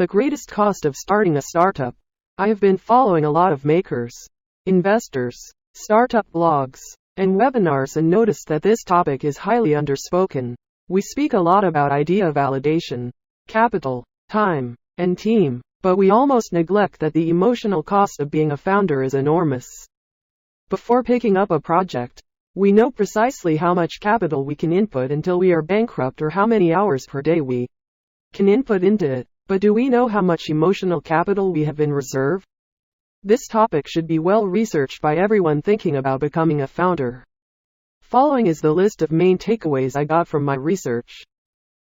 The greatest cost of starting a startup. I have been following a lot of makers, investors, startup blogs, and webinars and noticed that this topic is highly underspoken. We speak a lot about idea validation, capital, time, and team, but we almost neglect that the emotional cost of being a founder is enormous. Before picking up a project, we know precisely how much capital we can input until we are bankrupt or how many hours per day we can input into it. But do we know how much emotional capital we have in reserve? This topic should be well researched by everyone thinking about becoming a founder. Following is the list of main takeaways I got from my research.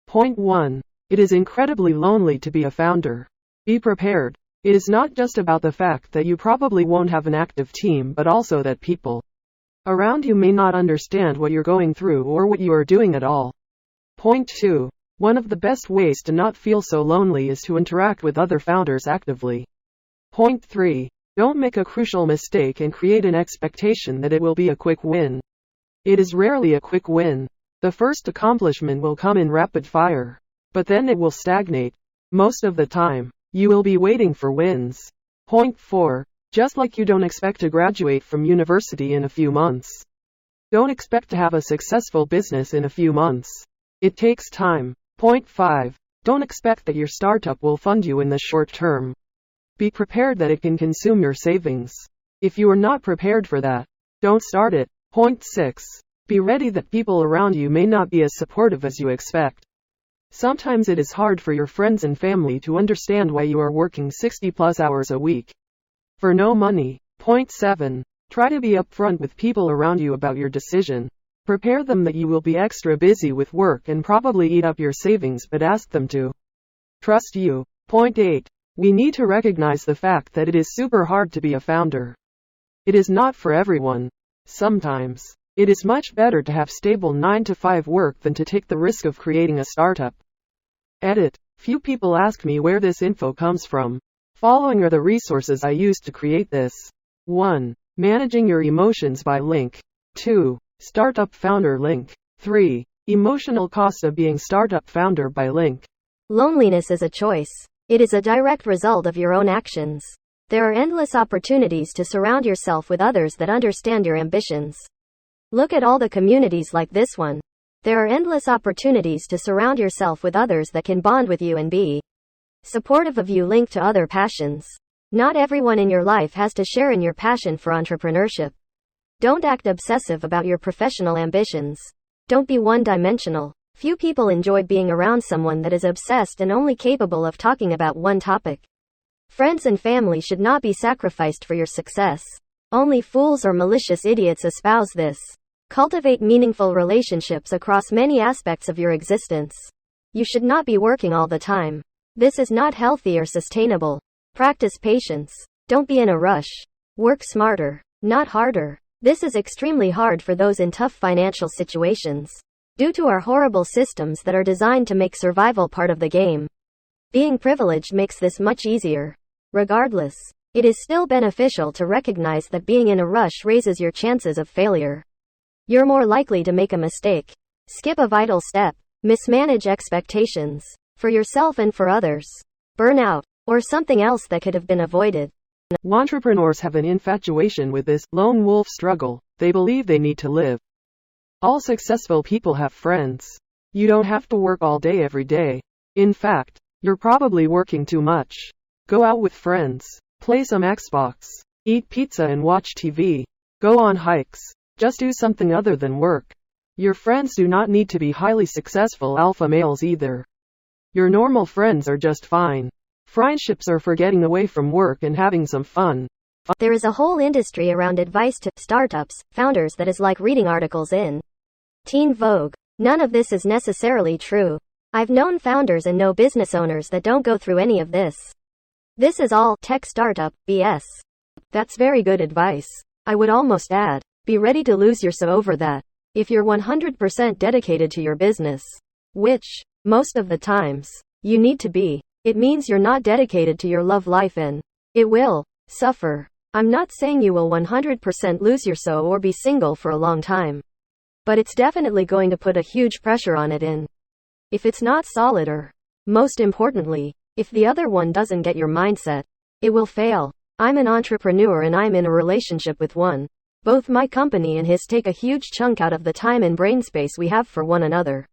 Point 1. It is incredibly lonely to be a founder. Be prepared. It is not just about the fact that you probably won't have an active team, but also that people around you may not understand what you're going through or what you are doing at all. Point 2. One of the best ways to not feel so lonely is to interact with other founders actively. Point 3. Don't make a crucial mistake and create an expectation that it will be a quick win. It is rarely a quick win. The first accomplishment will come in rapid fire, but then it will stagnate. Most of the time, you will be waiting for wins. Point 4. Just like you don't expect to graduate from university in a few months, don't expect to have a successful business in a few months. It takes time. Point 5. Don't expect that your startup will fund you in the short term. Be prepared that it can consume your savings. If you are not prepared for that, don't start it. Point 6. Be ready that people around you may not be as supportive as you expect. Sometimes it is hard for your friends and family to understand why you are working 60+ hours a week for no money. Point 7. Try to be upfront with people around you about your decision. Prepare them that you will be extra busy with work and probably eat up your savings, but ask them to trust you. Point 8. We need to recognize the fact that it is super hard to be a founder. It is not for everyone. Sometimes, it is much better to have stable 9-to-5 work than to take the risk of creating a startup. Edit. Few people ask me where this info comes from. Following are the resources I used to create this. 1. Managing your emotions by link. 2. Startup founder link. 3. Emotional cost of being startup founder by link. Loneliness is a choice. It is a direct result of your own actions. There are endless opportunities to surround yourself with others that understand your ambitions. Look at all the communities like this one. There are endless opportunities to surround yourself with others that can bond with you and be supportive of you. Link to other passions. Not everyone in your life has to share in your passion for entrepreneurship. Don't act obsessive about your professional ambitions. Don't be one-dimensional. Few people enjoy being around someone that is obsessed and only capable of talking about one topic. Friends and family should not be sacrificed for your success. Only fools or malicious idiots espouse this. Cultivate meaningful relationships across many aspects of your existence. You should not be working all the time. This is not healthy or sustainable. Practice patience. Don't be in a rush. Work smarter, not harder. This is extremely hard for those in tough financial situations, due to our horrible systems that are designed to make survival part of the game. Being privileged makes this much easier. Regardless, it is still beneficial to recognize that being in a rush raises your chances of failure. You're more likely to make a mistake, skip a vital step, mismanage expectations, for yourself and for others, burn out, or something else that could have been avoided. Entrepreneurs have an infatuation with this lone wolf struggle. They believe they need to live. All successful people have friends. You don't have to work all day every day. In fact, you're probably working too much. Go out with friends, play some Xbox, eat pizza and watch TV. Go on hikes. Just do something other than work. Your friends do not need to be highly successful alpha males either. Your normal friends are just fine. Friendships are for getting away from work and having some fun. There is a whole industry around advice to startups, founders that is like reading articles in Teen Vogue. None of this is necessarily true. I've known founders and know business owners that don't go through any of this. This is all tech startup BS. That's very good advice. I would almost add, be ready to lose yourself over that. If you're 100% dedicated to your business, which, most of the times, you need to be, it means you're not dedicated to your love life and it will suffer. I'm not saying you will 100% lose yourself or be single for a long time, but it's definitely going to put a huge pressure on it, and if it's not solid, or most importantly, If the other one doesn't get your mindset, it will fail. I'm an entrepreneur and I'm in a relationship with one. Both my company and his take a huge chunk out of the time and brain space we have for one another.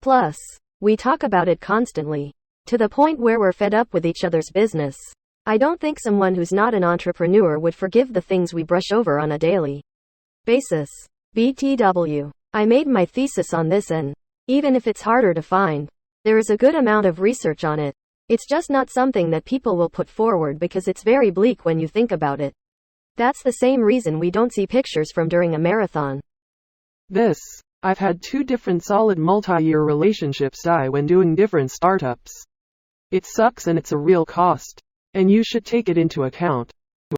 Plus, we talk about it constantly, to the point where we're fed up with each other's business. I don't think someone who's not an entrepreneur would forgive the things we brush over on a daily basis. BTW. I made my thesis on this, and even if it's harder to find, there is a good amount of research on it. It's just not something that people will put forward because it's very bleak when you think about it. That's the same reason we don't see pictures from during a marathon. I've had 2 different solid multi-year relationships die when doing different startups. It sucks and it's a real cost, and you should take it into account.